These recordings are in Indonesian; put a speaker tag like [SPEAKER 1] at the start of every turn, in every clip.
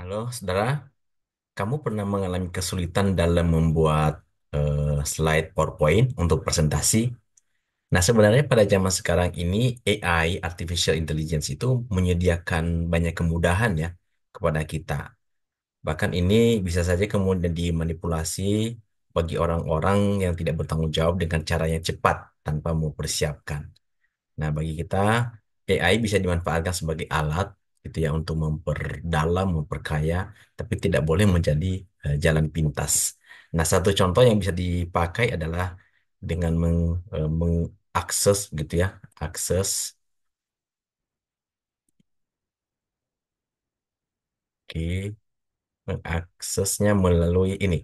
[SPEAKER 1] Halo, saudara. Kamu pernah mengalami kesulitan dalam membuat slide PowerPoint untuk presentasi? Nah, sebenarnya pada zaman sekarang ini AI, Artificial Intelligence itu menyediakan banyak kemudahan ya kepada kita. Bahkan ini bisa saja kemudian dimanipulasi bagi orang-orang yang tidak bertanggung jawab dengan cara yang cepat tanpa mempersiapkan. Nah, bagi kita AI bisa dimanfaatkan sebagai alat gitu ya untuk memperdalam, memperkaya, tapi tidak boleh menjadi jalan pintas. Nah, satu contoh yang bisa dipakai adalah dengan mengakses gitu ya, akses, oke, mengaksesnya melalui ini.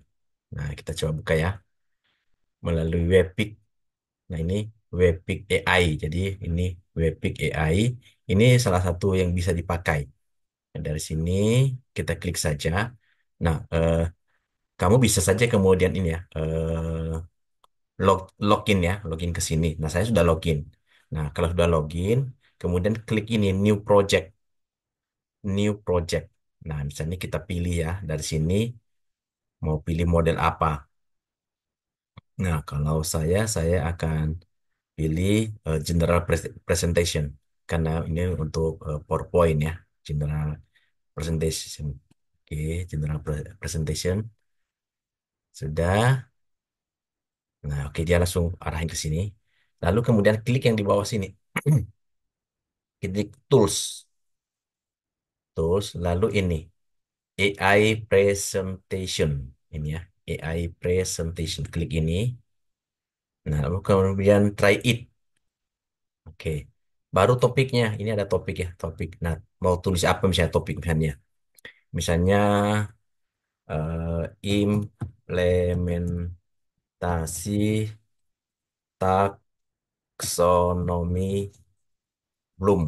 [SPEAKER 1] Nah, kita coba buka ya, melalui Webpick. Nah, ini Webpick AI. Jadi, ini Webpick AI. Ini salah satu yang bisa dipakai. Nah, dari sini kita klik saja. Nah, kamu bisa saja kemudian ini ya, login ya, login ke sini. Nah, saya sudah login. Nah, kalau sudah login, kemudian klik ini New Project, New Project. Nah, misalnya kita pilih ya dari sini mau pilih model apa. Nah, kalau saya akan pilih General Presentation karena ini untuk PowerPoint ya, General Presentation. Oke, General Presentation sudah. Nah, oke dia langsung arahin ke sini. Lalu kemudian klik yang di bawah sini. Klik tools, tools. Lalu ini AI presentation. Ini ya, AI presentation. Klik ini. Nah, lalu kemudian try it. Oke. Baru topiknya. Ini ada topik ya, topik. Nah, mau tulis apa misalnya topik misalnya. Misalnya implementasi taksonomi Bloom.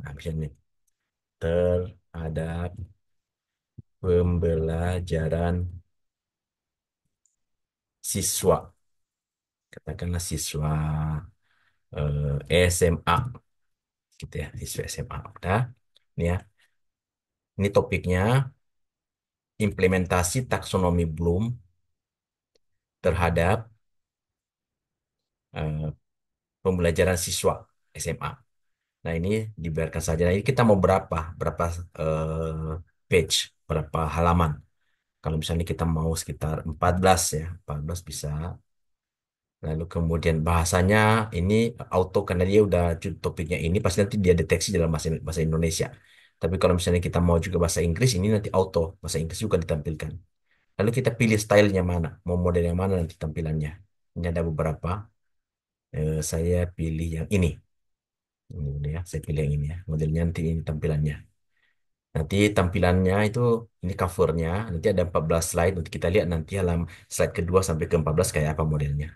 [SPEAKER 1] Nah, misalnya terhadap pembelajaran siswa, katakanlah siswa SMA, gitu ya, siswa SMA. Udah, ini ya, ini topiknya implementasi taksonomi Bloom terhadap eh, pembelajaran siswa SMA. Nah, ini dibiarkan saja. Nah, ini kita mau berapa page, berapa halaman. Kalau misalnya kita mau sekitar 14 ya, 14 bisa. Lalu kemudian bahasanya ini auto karena dia udah topiknya ini pasti nanti dia deteksi dalam bahasa bahasa Indonesia. Tapi kalau misalnya kita mau juga bahasa Inggris ini nanti auto bahasa Inggris juga ditampilkan. Lalu kita pilih stylenya mana, mau model yang mana nanti tampilannya. Ini ada beberapa. Saya pilih yang ini. Ini udah ya, saya pilih yang ini ya. Modelnya nanti ini tampilannya. Nanti tampilannya itu ini covernya. Nanti ada 14 slide. Nanti kita lihat nanti slide kedua sampai ke 14 kayak apa modelnya.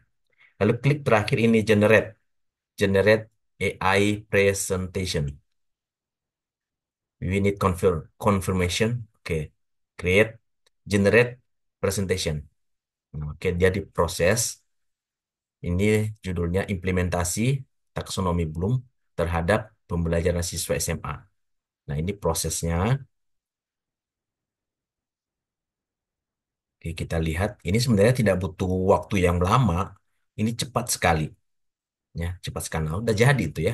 [SPEAKER 1] Lalu klik terakhir ini generate. Generate AI presentation. We need confirmation. Oke. Create, generate presentation. Nah, oke, dia diproses. Ini judulnya implementasi taksonomi Bloom terhadap pembelajaran siswa SMA. Nah, ini prosesnya. Oke, kita lihat. Ini sebenarnya tidak butuh waktu yang lama. Ini cepat sekali. Ya, cepat sekali. Nah, udah jadi itu ya.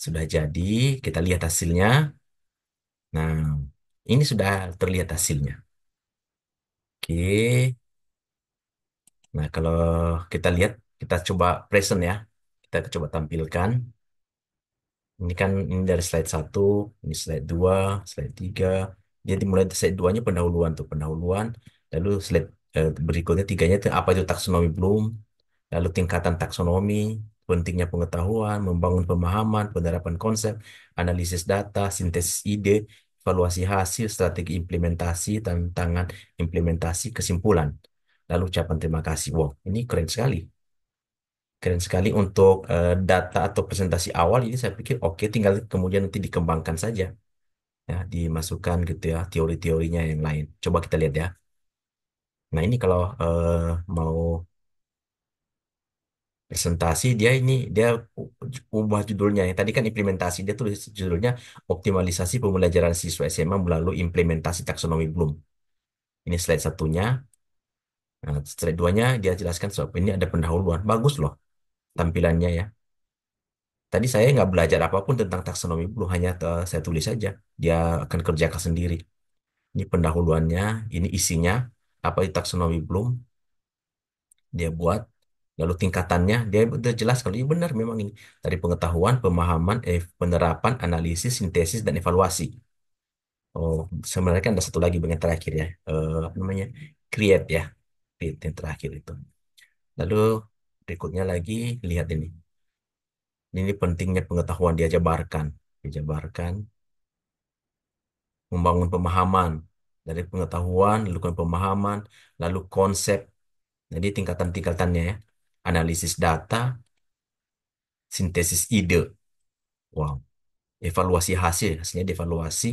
[SPEAKER 1] Sudah jadi. Kita lihat hasilnya. Nah, ini sudah terlihat hasilnya. Oke. Nah, kalau kita lihat, kita coba present ya. Kita coba tampilkan. Ini kan ini dari slide satu, ini slide 2, slide 3. Dia dimulai dari slide 2-nya pendahuluan tuh, pendahuluan. Lalu slide berikutnya tiganya itu apa itu taksonomi Bloom, lalu tingkatan taksonomi, pentingnya pengetahuan, membangun pemahaman, penerapan konsep, analisis data, sintesis ide, evaluasi hasil, strategi implementasi, tantangan implementasi, kesimpulan. Lalu ucapan terima kasih. Wow, ini keren sekali. Keren sekali untuk data atau presentasi awal ini saya pikir oke, tinggal kemudian nanti dikembangkan saja. Ya, dimasukkan gitu ya teori-teorinya yang lain. Coba kita lihat ya. Nah, ini kalau mau Presentasi dia ini dia ubah judulnya. Yang tadi kan implementasi, dia tulis judulnya optimalisasi pembelajaran siswa SMA melalui implementasi taksonomi Bloom. Ini slide satunya. Nah, slide duanya dia jelaskan soal ini ada pendahuluan. Bagus loh tampilannya ya. Tadi saya nggak belajar apapun tentang taksonomi Bloom, hanya saya tulis saja. Dia akan kerjakan sendiri. Ini pendahuluannya, ini isinya, apa itu taksonomi Bloom, dia buat. Lalu tingkatannya, dia udah jelas kalau ini benar memang ini. Dari pengetahuan, pemahaman, penerapan, analisis, sintesis, dan evaluasi. Oh, sebenarnya kan ada satu lagi bagian terakhir ya. Apa namanya? Create ya. Create yang terakhir itu. Lalu berikutnya lagi, lihat ini. Ini pentingnya pengetahuan dia jabarkan. Dijabarkan, membangun pemahaman. Dari pengetahuan, lalu ke pemahaman, lalu konsep. Jadi tingkatan-tingkatannya ya. Analisis data, sintesis ide. Wow. Evaluasi hasil, hasilnya dievaluasi,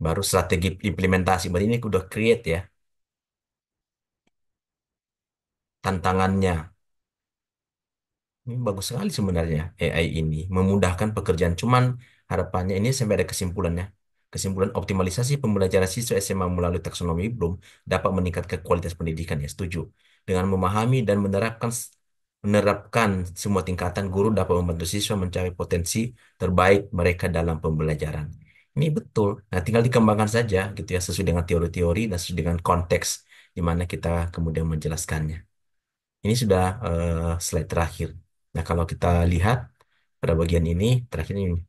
[SPEAKER 1] baru strategi implementasi. Berarti ini udah create ya, tantangannya. Ini bagus sekali sebenarnya AI ini, memudahkan pekerjaan. Cuman harapannya ini sampai ada kesimpulannya. Kesimpulan optimalisasi pembelajaran siswa SMA melalui taksonomi belum dapat meningkatkan kualitas pendidikan ya, setuju. Dengan memahami dan menerapkan semua tingkatan, guru dapat membantu siswa mencari potensi terbaik mereka dalam pembelajaran. Ini betul. Nah, tinggal dikembangkan saja gitu ya, sesuai dengan teori-teori dan sesuai dengan konteks di mana kita kemudian menjelaskannya. Ini sudah slide terakhir. Nah, kalau kita lihat pada bagian ini, terakhir ini.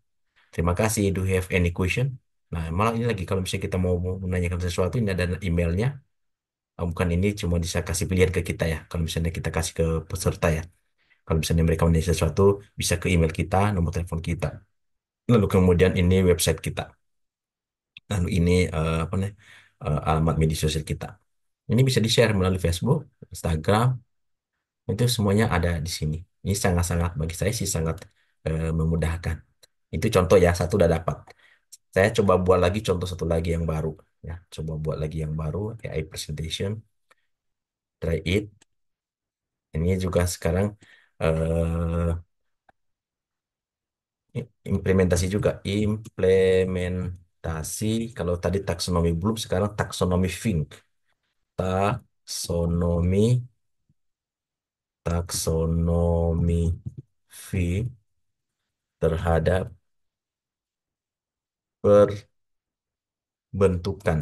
[SPEAKER 1] Terima kasih. Do you have any question? Nah, malah ini lagi, kalau misalnya kita mau menanyakan sesuatu, ini ada emailnya. Bukan ini, cuma bisa kasih pilihan ke kita ya. Kalau misalnya kita kasih ke peserta ya. Kalau misalnya mereka menanya sesuatu, bisa ke email kita, nomor telepon kita. Lalu kemudian ini website kita. Lalu ini apa nih, alamat media sosial kita. Ini bisa di-share melalui Facebook, Instagram, itu semuanya ada di sini. Ini sangat-sangat bagi saya sih sangat memudahkan. Itu contoh ya, satu udah dapat. Saya coba buat lagi contoh satu lagi yang baru. Ya, coba buat lagi yang baru, AI presentation, try it. Ini juga sekarang eh, implementasi juga. Implementasi, kalau tadi taksonomi belum, sekarang taksonomi Fink. Taksonomi, taksonomi Fink terhadap pembentukan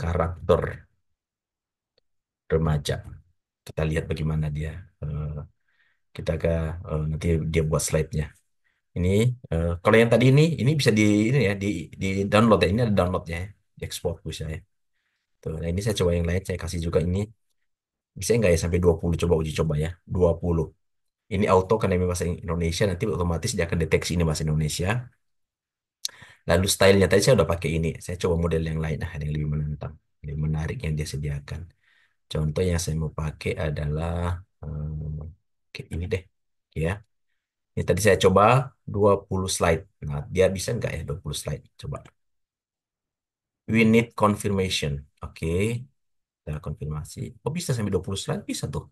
[SPEAKER 1] karakter remaja. Kita lihat bagaimana dia. eh, kita ke nanti dia buat slide-nya. Ini kalau yang tadi ini bisa ini ya di download ya. Ini ada downloadnya ya. Di export bisa ya. Tuh, nah ini saya coba yang lain, saya kasih juga ini. Bisa nggak ya sampai 20, coba uji coba ya. 20. Ini auto karena ini bahasa Indonesia, nanti otomatis dia akan deteksi ini bahasa Indonesia. Lalu stylenya tadi saya udah pakai ini. Saya coba model yang lain, nah ada yang lebih menantang, lebih menarik yang dia sediakan. Contoh yang saya mau pakai adalah oke, ini deh. Ya. Ini tadi saya coba 20 slide. Nah, dia bisa nggak ya 20 slide? Coba. We need confirmation. Oke, kita konfirmasi. Oh, bisa sampai 20 slide? Bisa tuh.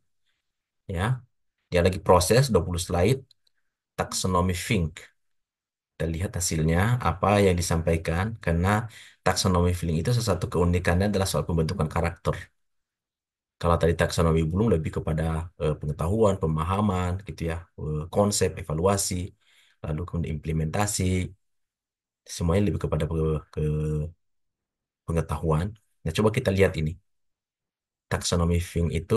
[SPEAKER 1] Ya. Dia lagi proses 20 slide. Taxonomy Think. Kita lihat hasilnya, apa yang disampaikan. Karena taxonomy Think itu salah satu keunikannya adalah soal pembentukan karakter. Kalau tadi taksonomi belum lebih kepada pengetahuan, pemahaman, gitu ya, konsep, evaluasi, lalu kemudian implementasi, semuanya lebih kepada ke pengetahuan. Nah, coba kita lihat ini. Taksonomi Fink itu,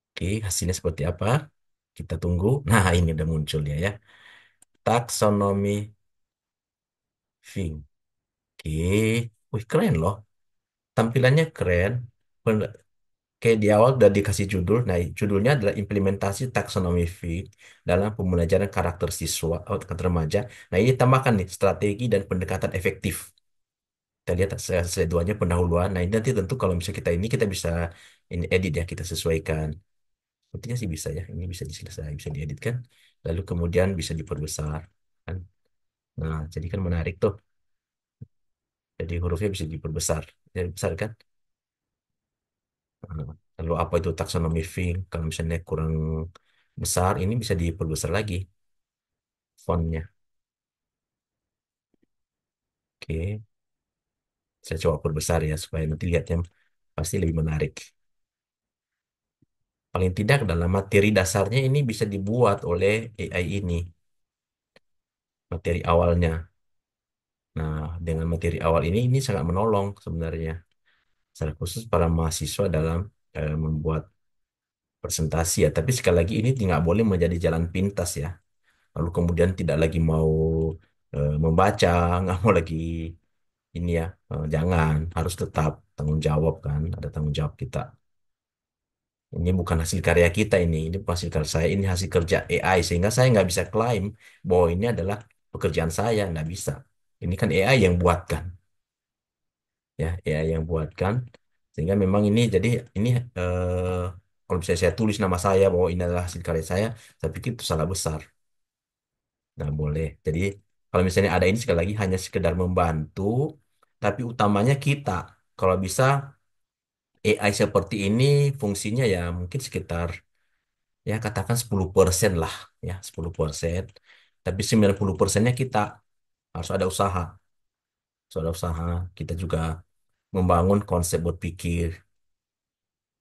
[SPEAKER 1] oke, hasilnya seperti apa? Kita tunggu. Nah, ini udah muncul dia ya. Taksonomi Fink. Oke, wih keren loh. Tampilannya keren. Kayak di awal udah dikasih judul. Nah, judulnya adalah implementasi taksonomi fit dalam pembelajaran karakter siswa atau karakter remaja. Nah, ini tambahkan nih strategi dan pendekatan efektif. Kita lihat slide duanya pendahuluan. Nah, ini nanti tentu kalau misalnya kita ini kita bisa ini edit ya, kita sesuaikan. Sepertinya sih bisa ya. Ini bisa diselesai, bisa dieditkan. Lalu kemudian bisa diperbesar. Kan? Nah, jadi kan menarik tuh. Jadi hurufnya bisa diperbesar. Jadi besar kan? Nah, lalu apa itu taksonomi Fink? Kalau misalnya kurang besar, ini bisa diperbesar lagi fontnya. Oke, saya coba perbesar ya supaya nanti lihatnya pasti lebih menarik. Paling tidak dalam materi dasarnya ini bisa dibuat oleh AI ini, materi awalnya. Nah, dengan materi awal ini sangat menolong sebenarnya, secara khusus para mahasiswa dalam membuat presentasi ya. Tapi sekali lagi ini tidak boleh menjadi jalan pintas ya. Lalu kemudian tidak lagi mau membaca, nggak mau lagi ini ya. Jangan, harus tetap tanggung jawab kan. Ada tanggung jawab kita. Ini bukan hasil karya kita ini bukan hasil karya saya, ini hasil kerja AI. Sehingga saya nggak bisa klaim bahwa ini adalah pekerjaan saya, nggak bisa. Ini kan AI yang buatkan, ya AI yang buatkan. Sehingga memang ini jadi ini kalau misalnya saya tulis nama saya bahwa ini adalah hasil karya saya pikir itu salah besar. Nggak boleh. Jadi kalau misalnya ada ini sekali lagi hanya sekedar membantu, tapi utamanya kita. Kalau bisa AI seperti ini fungsinya ya mungkin sekitar ya katakan 10% lah ya 10%. Tapi 90%-nya kita harus ada usaha. Harus ada usaha. Kita juga membangun konsep berpikir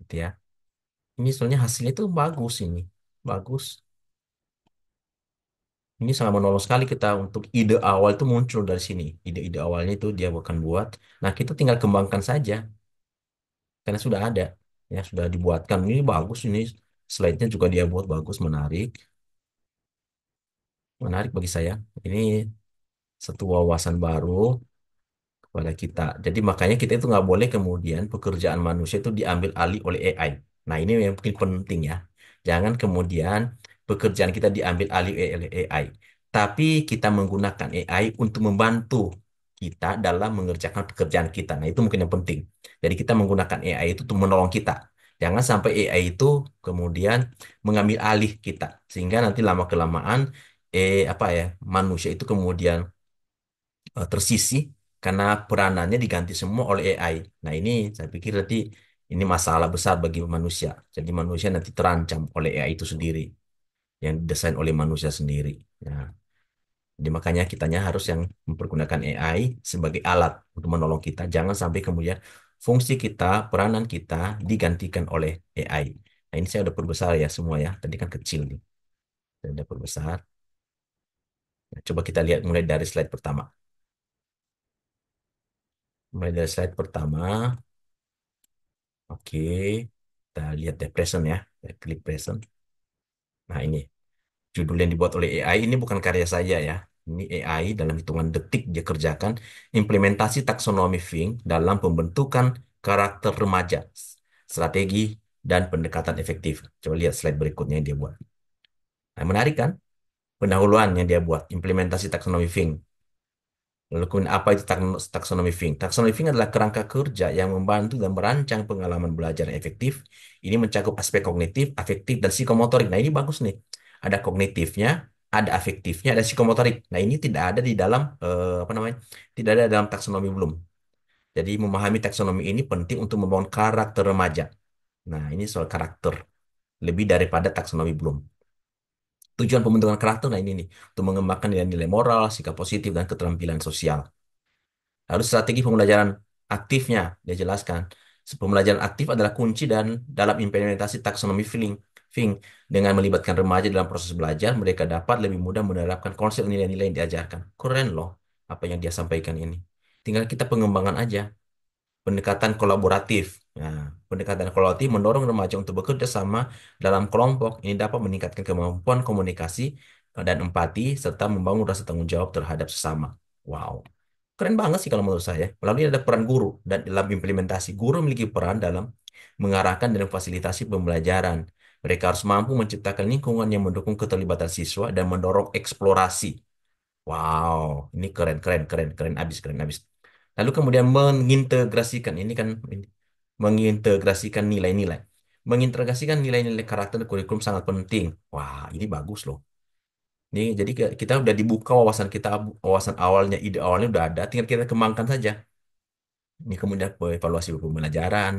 [SPEAKER 1] gitu ya. Ini soalnya hasilnya itu bagus ini. Bagus. Ini sangat menolong sekali kita untuk ide awal itu muncul dari sini. Ide-ide awalnya itu dia akan buat. Nah, kita tinggal kembangkan saja karena sudah ada. Ya, sudah dibuatkan. Ini bagus ini. Slide-nya juga dia buat bagus, menarik. Menarik bagi saya. Ini satu wawasan baru kepada kita. Jadi makanya kita itu nggak boleh kemudian pekerjaan manusia itu diambil alih oleh AI. Nah, ini yang mungkin penting ya. Jangan kemudian pekerjaan kita diambil alih oleh AI. Tapi kita menggunakan AI untuk membantu kita dalam mengerjakan pekerjaan kita. Nah, itu mungkin yang penting. Jadi kita menggunakan AI itu untuk menolong kita. Jangan sampai AI itu kemudian mengambil alih kita. Sehingga nanti lama-kelamaan apa ya manusia itu kemudian tersisih karena peranannya diganti semua oleh AI. Nah, ini saya pikir nanti ini masalah besar bagi manusia. Jadi manusia nanti terancam oleh AI itu sendiri, yang didesain oleh manusia sendiri. Nah, jadi makanya kitanya harus yang mempergunakan AI sebagai alat untuk menolong kita. Jangan sampai kemudian fungsi kita, peranan kita digantikan oleh AI. Nah, ini saya udah perbesar ya semua ya. Tadi kan kecil nih. Saya udah perbesar. Nah, coba kita lihat mulai dari slide pertama. Mulai dari slide pertama. Oke, kita lihat deh present ya. Kita klik present. Nah ini judul yang dibuat oleh AI ini bukan karya saya ya. Ini AI dalam hitungan detik dia kerjakan implementasi taksonomi Fink dalam pembentukan karakter remaja, strategi dan pendekatan efektif. Coba lihat slide berikutnya yang dia buat. Nah, menarik kan? Pendahuluan yang dia buat, implementasi taksonomi Fink. Lalu kemudian apa itu taksonomi Fink? Taksonomi Fink adalah kerangka kerja yang membantu dan merancang pengalaman belajar yang efektif. Ini mencakup aspek kognitif, afektif, dan psikomotorik. Nah, ini bagus nih. Ada kognitifnya, ada afektifnya, ada psikomotorik. Nah, ini tidak ada di dalam apa namanya? Tidak ada dalam taksonomi belum. Jadi memahami taksonomi ini penting untuk membangun karakter remaja. Nah, ini soal karakter lebih daripada taksonomi belum. Tujuan pembentukan karakter, nah ini nih, untuk mengembangkan nilai-nilai moral, sikap positif, dan keterampilan sosial. Lalu strategi pembelajaran aktifnya, dia jelaskan. Pembelajaran aktif adalah kunci dan dalam implementasi taksonomi Fink. Dengan melibatkan remaja dalam proses belajar, mereka dapat lebih mudah menerapkan konsep nilai-nilai yang diajarkan. Keren loh apa yang dia sampaikan ini. Tinggal kita pengembangan aja. Pendekatan kolaboratif. Nah, pendekatan kolaboratif mendorong remaja untuk bekerja sama dalam kelompok. Ini dapat meningkatkan kemampuan komunikasi dan empati serta membangun rasa tanggung jawab terhadap sesama. Wow. Keren banget sih kalau menurut saya. Lalu ini ada peran guru dan dalam implementasi. Guru memiliki peran dalam mengarahkan dan memfasilitasi pembelajaran. Mereka harus mampu menciptakan lingkungan yang mendukung keterlibatan siswa dan mendorong eksplorasi. Wow, ini keren, keren, keren, keren abis, keren abis. Lalu kemudian mengintegrasikan, ini kan mengintegrasikan nilai-nilai. Mengintegrasikan nilai-nilai karakter kurikulum sangat penting. Wah, ini bagus loh. Ini jadi kita udah dibuka wawasan kita, wawasan awalnya, ide awalnya udah ada, tinggal kita kembangkan saja. Ini kemudian evaluasi pembelajaran.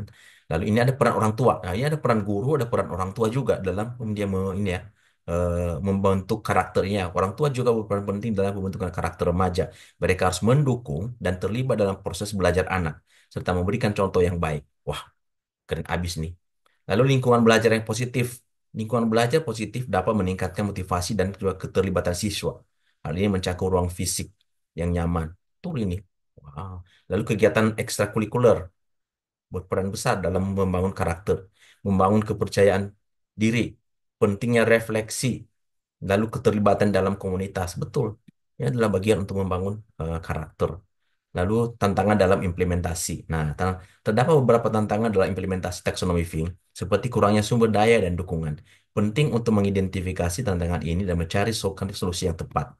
[SPEAKER 1] Lalu ini ada peran orang tua. Nah, ini ada peran guru, ada peran orang tua juga dalam dia ini ya, membentuk karakternya. Orang tua juga berperan penting dalam pembentukan karakter remaja. Mereka harus mendukung dan terlibat dalam proses belajar anak serta memberikan contoh yang baik. Wah, keren abis nih. Lalu lingkungan belajar yang positif. Lingkungan belajar positif dapat meningkatkan motivasi dan juga keterlibatan siswa. Hal ini mencakup ruang fisik yang nyaman. Tuh ini. Wow. Lalu kegiatan ekstrakurikuler berperan besar dalam membangun karakter, membangun kepercayaan diri, pentingnya refleksi, lalu keterlibatan dalam komunitas. Betul. Ini adalah bagian untuk membangun karakter. Lalu tantangan dalam implementasi. Nah, terdapat beberapa tantangan dalam implementasi taksonomi Fink, seperti kurangnya sumber daya dan dukungan. Penting untuk mengidentifikasi tantangan ini dan mencari solusi yang tepat.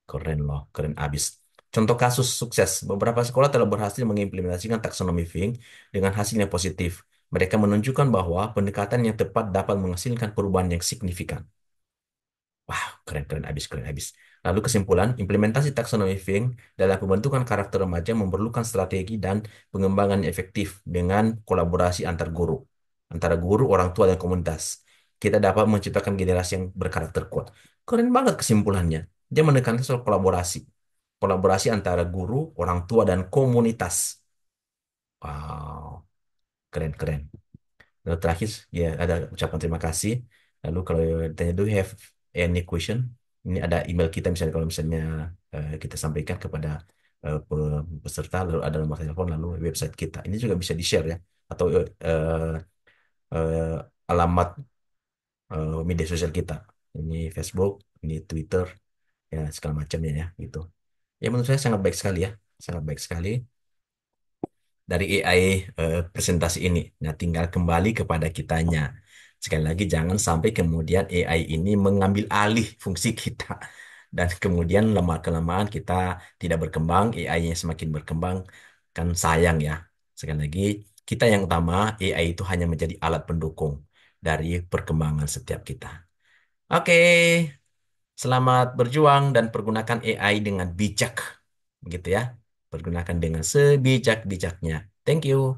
[SPEAKER 1] Keren loh, keren abis. Contoh kasus sukses, beberapa sekolah telah berhasil mengimplementasikan taksonomi Fink dengan hasil yang positif. Mereka menunjukkan bahwa pendekatan yang tepat dapat menghasilkan perubahan yang signifikan. Wah, keren-keren abis, keren abis. Lalu kesimpulan, implementasi taksonomi Fink dalam pembentukan karakter remaja memerlukan strategi dan pengembangan efektif dengan kolaborasi antar guru, antara guru, orang tua, dan komunitas. Kita dapat menciptakan generasi yang berkarakter kuat. Keren banget kesimpulannya. Dia menekankan soal kolaborasi. Kolaborasi antara guru, orang tua, dan komunitas. Wow, keren-keren. Lalu terakhir, ya ada ucapan terima kasih. Lalu kalau ditanya, do you have any question? Ini ada email kita misalnya kalau misalnya kita sampaikan kepada peserta, lalu ada nomor telepon, lalu website kita. Ini juga bisa di-share ya. Atau alamat media sosial kita. Ini Facebook, ini Twitter, ya segala macamnya ya gitu. Ya menurut saya sangat baik sekali ya. Sangat baik sekali dari AI presentasi ini. Nah, tinggal kembali kepada kitanya. Sekali lagi, jangan sampai kemudian AI ini mengambil alih fungsi kita. Dan kemudian lemah-kelamaan kita tidak berkembang, AI-nya semakin berkembang, kan sayang ya. Sekali lagi, kita yang utama, AI itu hanya menjadi alat pendukung dari perkembangan setiap kita. Oke, selamat berjuang dan pergunakan AI dengan bijak. Begitu ya. Pergunakan dengan sebijak-bijaknya. Thank you.